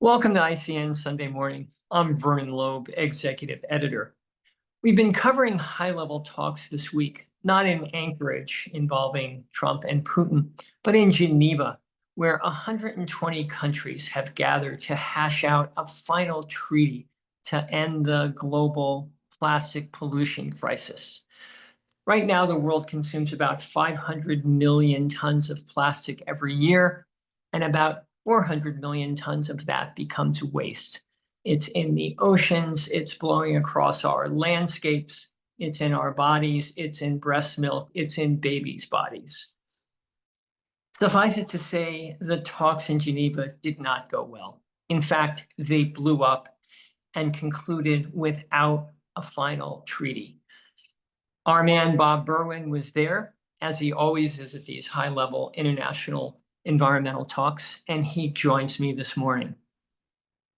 Welcome to ICN Sunday Morning. I'm Vernon Loeb, Executive Editor. We've been covering high-level talks this week, not in Anchorage involving Trump and Putin, but in Geneva, where 120 countries have gathered to hash out a final treaty to end the global plastic pollution crisis. Right now, the world consumes about 500 million tons of plastic every year, and about 400 million tons of that becomes waste. It's in the oceans, it's blowing across our landscapes, it's in our bodies, it's in breast milk, it's in babies' bodies. Suffice it to say, the talks in Geneva did not go well. In fact, they blew up and concluded without a final treaty. Our man, Bob Berwyn, was there, as he always is at these high-level international environmental talks, and he joins me this morning.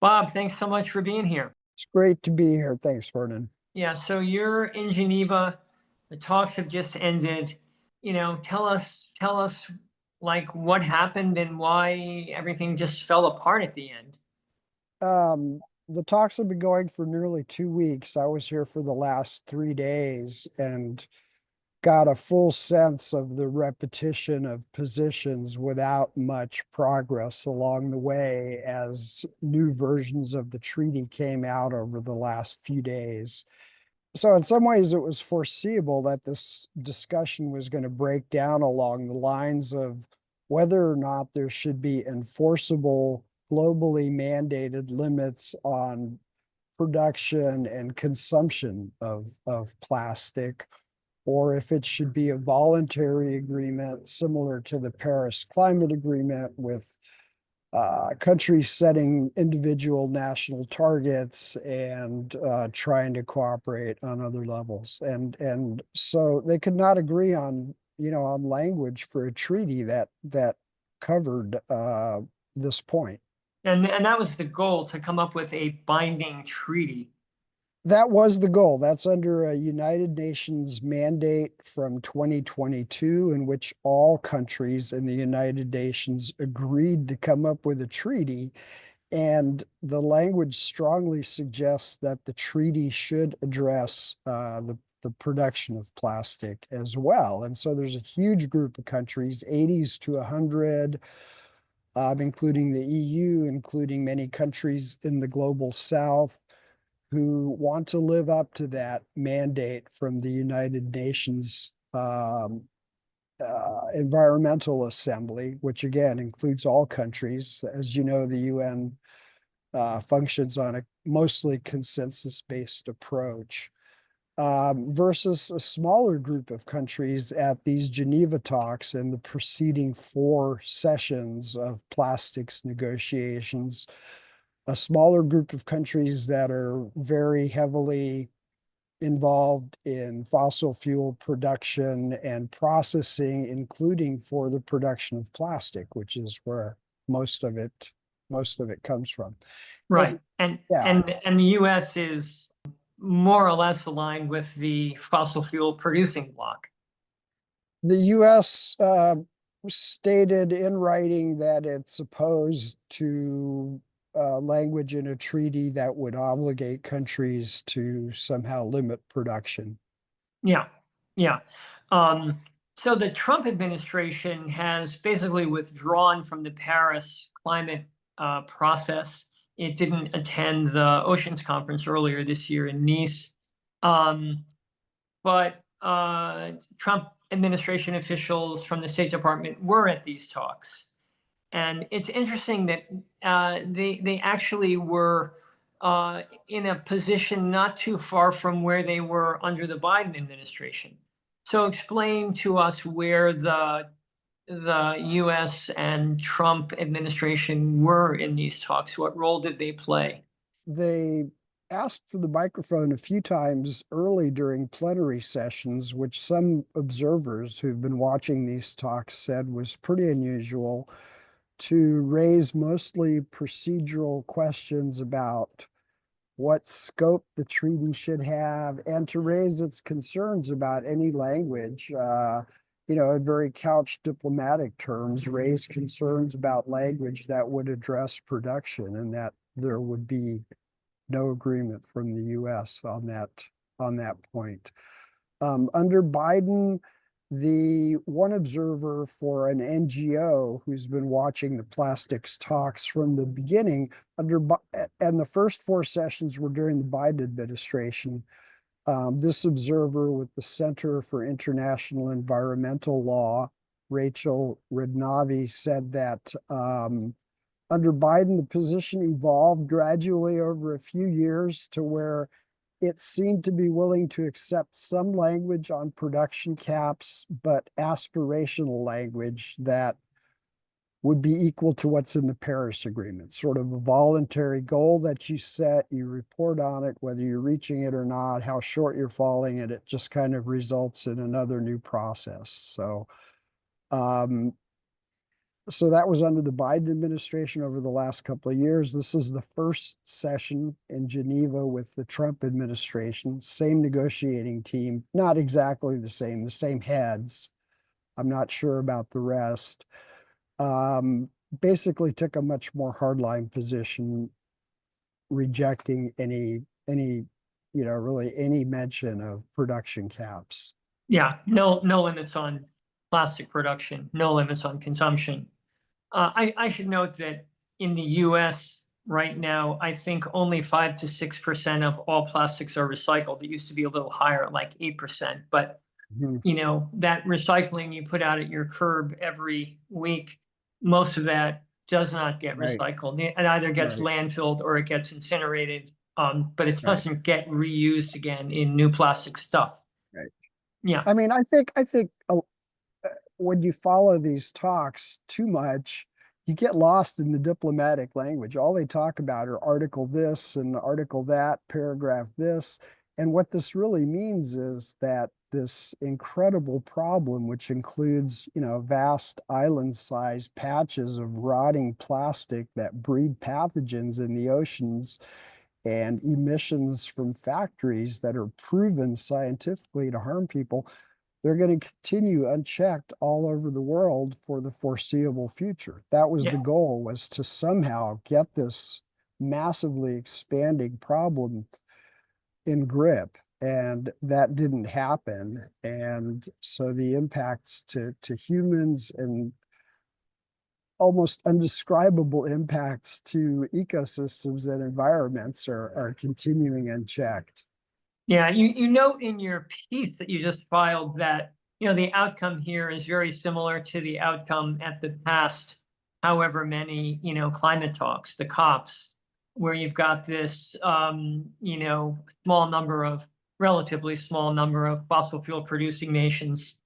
Bob, thanks so much for being here. It's great to be here. Thanks, Vernon. Yeah, so you're in Geneva. The talks have just ended. Tell us like what happened and why everything just fell apart at the end. The talks have been going for nearly 2 weeks. I was here for the last 3 days and got a full sense of the repetition of positions without much progress along the way as new versions of the treaty came out over the last few days. So in some ways, it was foreseeable that this discussion was going to break down along the lines of whether or not there should be enforceable, globally mandated limits on production and consumption of plastic, or if it should be a voluntary agreement similar to the Paris Climate Agreement with countries setting individual national targets and trying to cooperate on other levels. And so they could not agree on, on language for a treaty that covered this point. And that was the goal, to come up with a binding treaty. That was the goal. That's under a United Nations mandate from 2022, in which all countries in the United Nations agreed to come up with a treaty. And the language strongly suggests that the treaty should address the production of plastic as well. And so there's a huge group of countries, 80s to 100, including the EU, including many countries in the global south, who want to live up to that mandate from the United Nations Environmental Assembly, which again includes all countries. As you know, the UN functions on a mostly consensus-based approach, versus a smaller group of countries at these Geneva talks and the preceding 4 sessions of plastics negotiations. A smaller group of countries that are very heavily involved in fossil fuel production and processing, including for the production of plastic, which is where most of it comes from. Right. And the US is more or less aligned with the fossil fuel producing bloc. The US stated in writing that it's opposed to language in a treaty that would obligate countries to somehow limit production. Yeah. So the Trump administration has basically withdrawn from the Paris climate process. It didn't attend the Oceans Conference earlier this year in Nice. But Trump administration officials from the State Department were at these talks. And it's interesting that they actually were in a position not too far from where they were under the Biden administration. So explain to us where the US and Trump administration were in these talks. What role did they play? They asked for the microphone a few times early during plenary sessions, which some observers who've been watching these talks said was pretty unusual, to raise mostly procedural questions about what scope the treaty should have and to raise its concerns about any language in very couched diplomatic terms, raised concerns about language that would address production, and that there would be no agreement from the US on that point. Under Biden, the one observer for an NGO who's been watching the plastics talks from the beginning, and the first four sessions were during the Biden administration. This observer with the Center for International Environmental Law, Rachel Rednavi, said that under Biden, the position evolved gradually over a few years to where it seemed to be willing to accept some language on production caps, but aspirational language that would be equal to what's in the Paris Agreement, sort of a voluntary goal that you set, you report on it, whether you're reaching it or not, how short you're falling, and it just kind of results in another new process. So that was under the Biden administration over the last couple of years. This is the first session in Geneva with the Trump administration, same negotiating team, not exactly the same heads. I'm not sure about the rest. Basically took a much more hardline position, rejecting really any mention of production caps. Yeah, no limits on plastic production, no limits on consumption. I should note that in the US right now, I think only 5 to 6% of all plastics are recycled. It used to be a little higher, like 8%. But Mhm. that recycling you put out at your curb every week, most of that does not get Right, recycled. It either gets right, landfilled or it gets incinerated, but it right, doesn't get reused again in new plastic stuff. right. Yeah, I mean, I think when you follow these talks too much, you get lost in the diplomatic language. All they talk about are article this and article that, paragraph this. And what this really means is that this incredible problem, which includes, vast island-sized patches of rotting plastic that breed pathogens in the oceans and emissions from factories that are proven scientifically to harm people, they're going to continue unchecked all over the world for the foreseeable future. That was the yeah. goal, was to somehow get this massively expanding problem in grip. And that didn't happen. And so the impacts to humans and almost undescribable impacts to ecosystems and environments are continuing unchecked. Yeah, you note in your piece that you just filed that, the outcome here is very similar to the outcome at the past, however many, climate talks, the COPs, where you've got this, relatively small number of fossil fuel producing nations,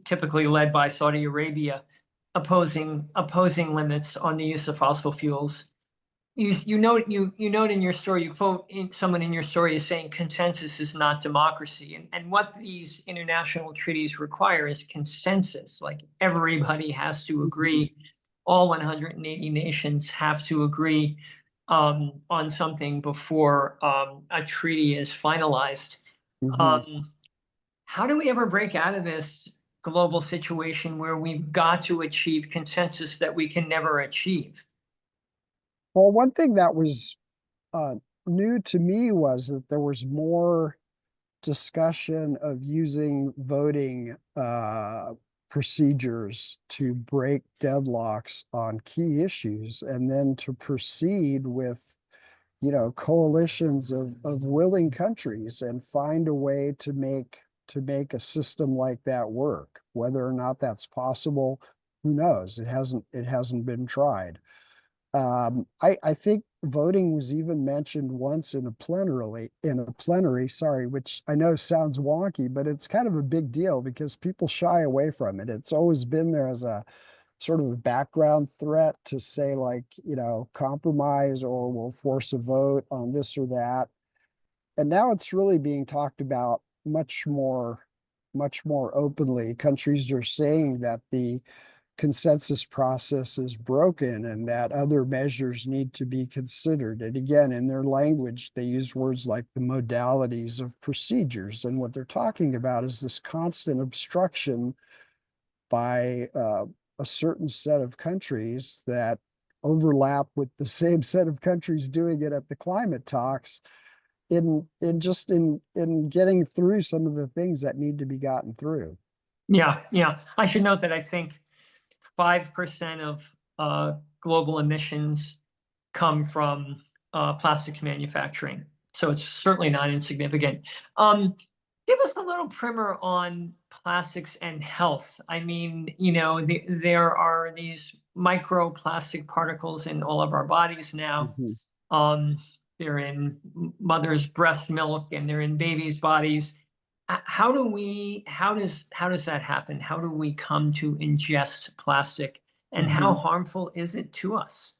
typically led by Saudi Arabia, opposing limits on the use of fossil fuels. You note in your story, you quote someone in your story is saying consensus is not democracy. And what these international treaties require is consensus. Like everybody has to agree, all 180 nations have to agree on something before a treaty is finalized. Mhm. Um, how do we ever break out of this global situation where we've got to achieve consensus that we can never achieve? Well, one thing that was uh, new to me was that there was more discussion of using voting procedures to break deadlocks on key issues, and then to proceed with, coalitions of willing countries and find a way to make a system like that work. Whether or not that's possible, who knows? It hasn't been tried. I think voting was even mentioned once in a plenary, sorry, which I know sounds wonky, but it's kind of a big deal because people shy away from it. It's always been there as a sort of a background threat to say, like, compromise or we'll force a vote on this or that. And now it's really being talked about much more openly. Countries are saying that the consensus process is broken and that other measures need to be considered. And again, in their language, they use words like the modalities of procedures. And what they're talking about is this constant obstruction by a certain set of countries that overlap with the same set of countries doing it at the climate talks in getting through some of the things that need to be gotten through. Yeah, yeah. I should note that I think 5% of global emissions come from plastics manufacturing. So it's certainly not insignificant. Give us a little primer on plastics and health. I mean, there are these microplastic particles in all of our bodies now. Mhm. They're in mother's breast milk and they're in babies' bodies. How does that happen? How do we come to ingest plastic, and how Mhm. harmful is it to us?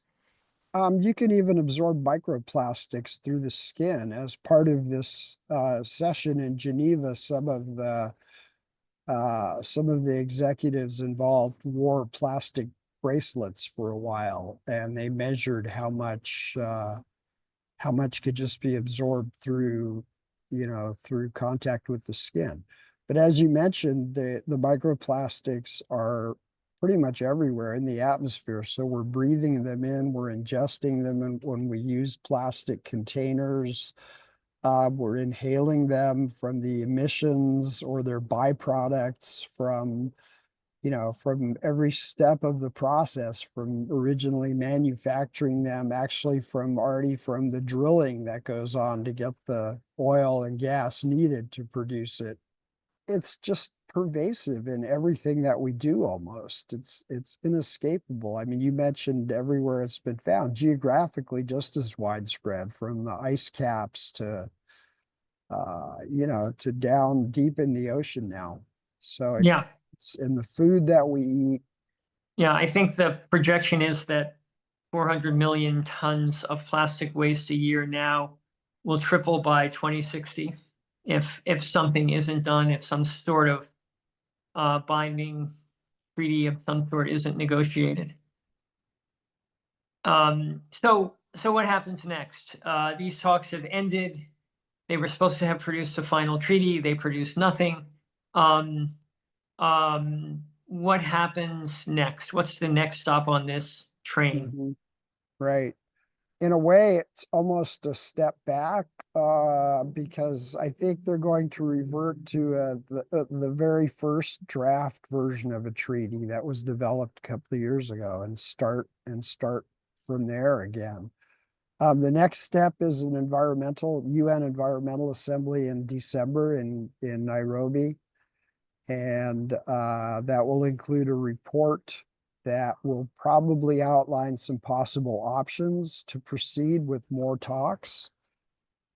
You can even absorb microplastics through the skin. As part of this session in Geneva, some of the executives involved wore plastic bracelets for a while, and they measured how much could just be absorbed through, through contact with the skin. But as you mentioned, the microplastics are pretty much everywhere in the atmosphere. So we're breathing them in, we're ingesting them, and when we use plastic containers, we're inhaling them from the emissions or their byproducts from every step of the process, from originally manufacturing them, actually from the drilling that goes on to get the oil and gas needed to produce it. It's just pervasive in everything that we do almost. It's inescapable. I mean, you mentioned everywhere it's been found, geographically just as widespread, from the ice caps to down deep in the ocean now. So Yeah, it's in the food that we eat. yeah. I think the projection is that 400 million tons of plastic waste a year now will triple by 2060 if something isn't done, if some sort of binding treaty of some sort isn't negotiated. So what happens next? These talks have ended. They were supposed to have produced a final treaty. They produced nothing. Um, what happens next? What's the next stop on this train? Mhm. Right. In a way, it's almost a step back because I think they're going to revert to the very first draft version of a treaty that was developed a couple of years ago and start from there again. The next step is an UN Environmental Assembly in December in Nairobi. And that will include a report that will probably outline some possible options to proceed with more talks.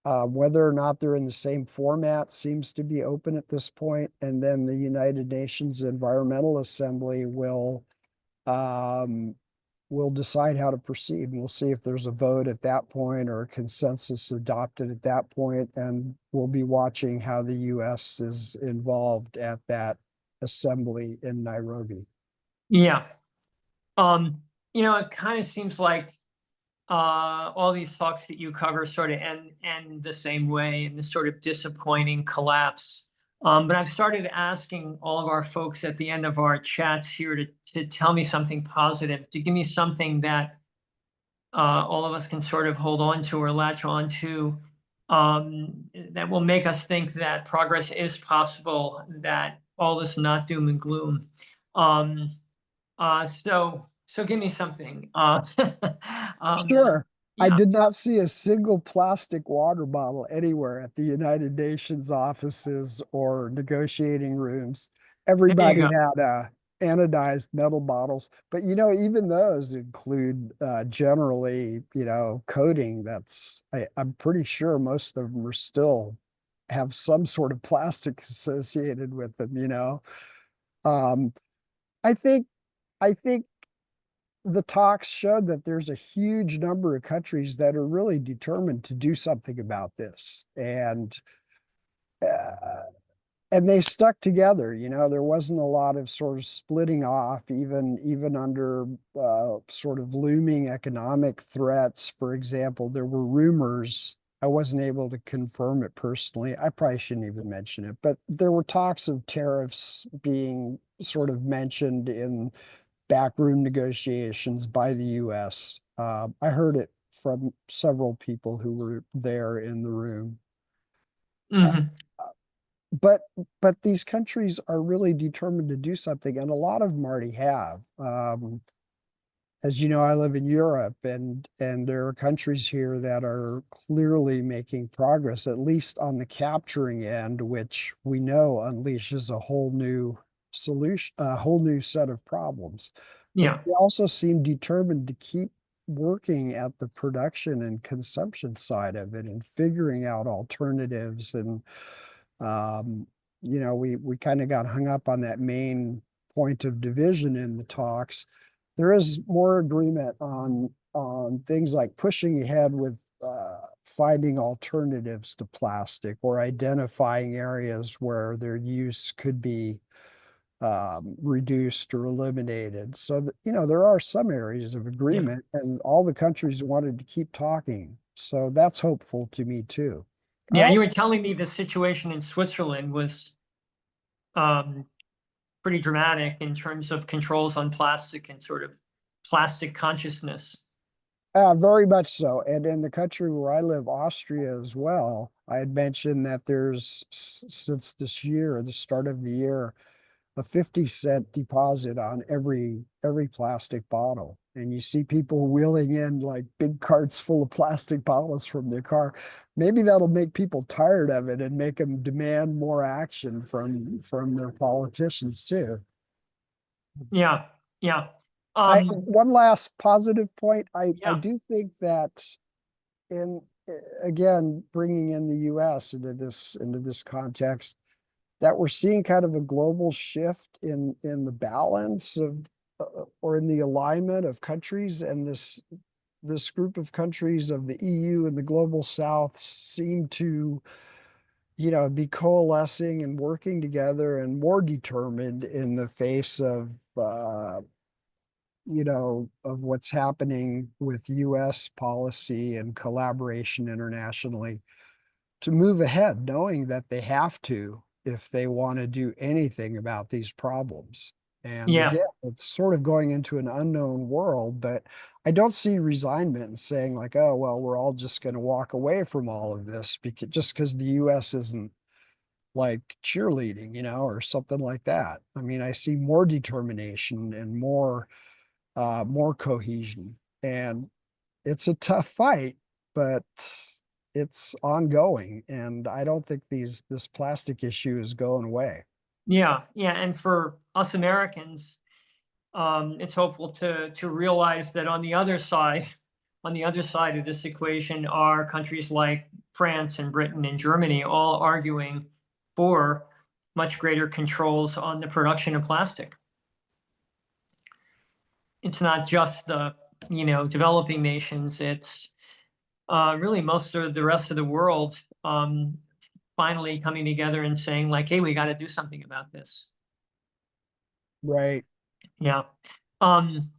Whether or not they're in the same format seems to be open at this point. And then the United Nations Environmental Assembly um, will decide how to proceed. And we'll see if there's a vote at that point or a consensus adopted at that point. And we'll be watching how the US is involved at that assembly in Nairobi. Yeah. Um, it kind of seems like all these talks that you cover sort of end the same way, in this sort of disappointing collapse. But I've started asking all of our folks at the end of our chats here to tell me something positive, to give me something that all of us can sort of hold on to or latch on to, that will make us think that progress is possible, that all is not doom and gloom. Um, so give me something. Um, Sure. I yeah, did not see a single plastic water bottle anywhere at the United Nations offices or negotiating rooms. there you Everybody go. had anodized metal bottles, but even those include generally, coating I'm pretty sure most of them are still have some sort of plastic associated with them. Um, I think I think the talks showed that there's a huge number of countries that are really determined to do something about this. And And they stuck together, you know, there wasn't a lot of sort of splitting off, even under sort of looming economic threats. For example, there were rumors. I wasn't able to confirm it personally. I probably shouldn't even mention it, but there were talks of tariffs being sort of mentioned in backroom negotiations by the US. I heard it from several people who were there in the room. Uh, Hmm. but these countries are really determined to do something, and a lot of them already have. As you know, I live in Europe, and there are countries here that are clearly making progress, at least on the capturing end, which we know unleashes a whole new solution, a whole new set of problems. But Yeah. they also seem determined to keep working at the production and consumption side of it and figuring out alternatives. And um, you know, we kind of got hung up on that main point of division in the talks. There is more agreement on things like pushing ahead with finding alternatives to plastic or identifying areas where their use could be reduced or eliminated. So that, you know, there are some areas of Yeah. agreement, and all the countries wanted to keep talking. So that's hopeful to me too. I Yeah. You were also telling me the situation in Switzerland was um, pretty dramatic in terms of controls on plastic and sort of plastic consciousness. Very much so. And in the country where I live, Austria as well, I had mentioned that there's, since this year, the start of the year, a 50-cent deposit on every plastic bottle. And you see people wheeling in like big carts full of plastic bottles from their car. Maybe that'll make people tired of it and make them demand more action from their politicians too. Yeah. Yeah. I Um, one last positive point. I yeah. do think that in again bringing in the US into this context, that we're seeing kind of a global shift in the balance of or in the alignment of countries, and this group of countries of the EU and the global South seem to, you know, be coalescing and working together and more determined in the face of you know, of what's happening with US policy and collaboration internationally to move ahead, knowing that they have to if they want to do anything about these problems. And Yeah. again, it's sort of going into an unknown world, but I don't see resignment and saying like, oh, well, we're all just going to walk away from all of this because just because the US isn't like cheerleading, you know, or something like that. I mean, I see more determination and more cohesion. And it's a tough fight, but it's ongoing. And I don't think this plastic issue is going away. Yeah. Yeah. And for us Americans, it's hopeful to realize that on the other side of this equation are countries like France and Britain and Germany, all arguing for much greater controls on the production of plastic. It's not just the developing nations. It's really most of the rest of the world finally coming together and saying like, "Hey, we got to do something about this." Right. Yeah. Um,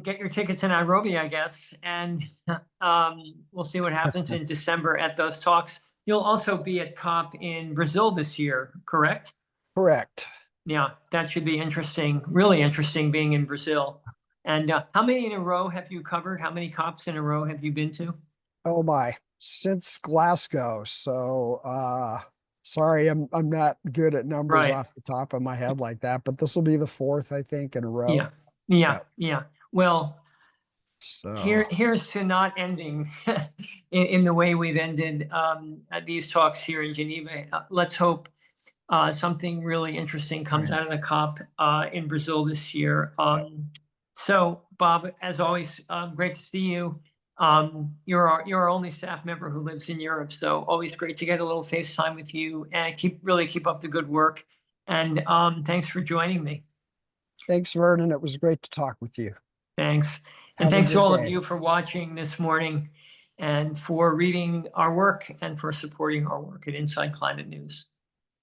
get your ticket to Nairobi, I guess, and we'll see what happens in December at those talks. You'll also be at COP in Brazil this year, correct? Correct. Yeah, that should be interesting, really interesting being in Brazil. And how many in a row have you covered? How many COPs in a row have you been to? Oh my. Since Glasgow. So sorry, I'm not good at numbers Right. off the top of my head like that, but this will be the fourth, I think, in a row. Yeah. Yeah. Yeah. Yeah. Well, So here's to not ending in the way we've ended at these talks here in Geneva. Let's hope something really interesting comes right. out of the COP in Brazil this year. So, Bob, as always, great to see you. You're our only staff member who lives in Europe, so always great to get a little FaceTime with you and keep up the good work. And thanks for joining me. Thanks, Vernon. It was great to talk with you. Thanks. And Have a thanks to good all of day. you for watching this morning and for reading our work and for supporting our work at Inside Climate News.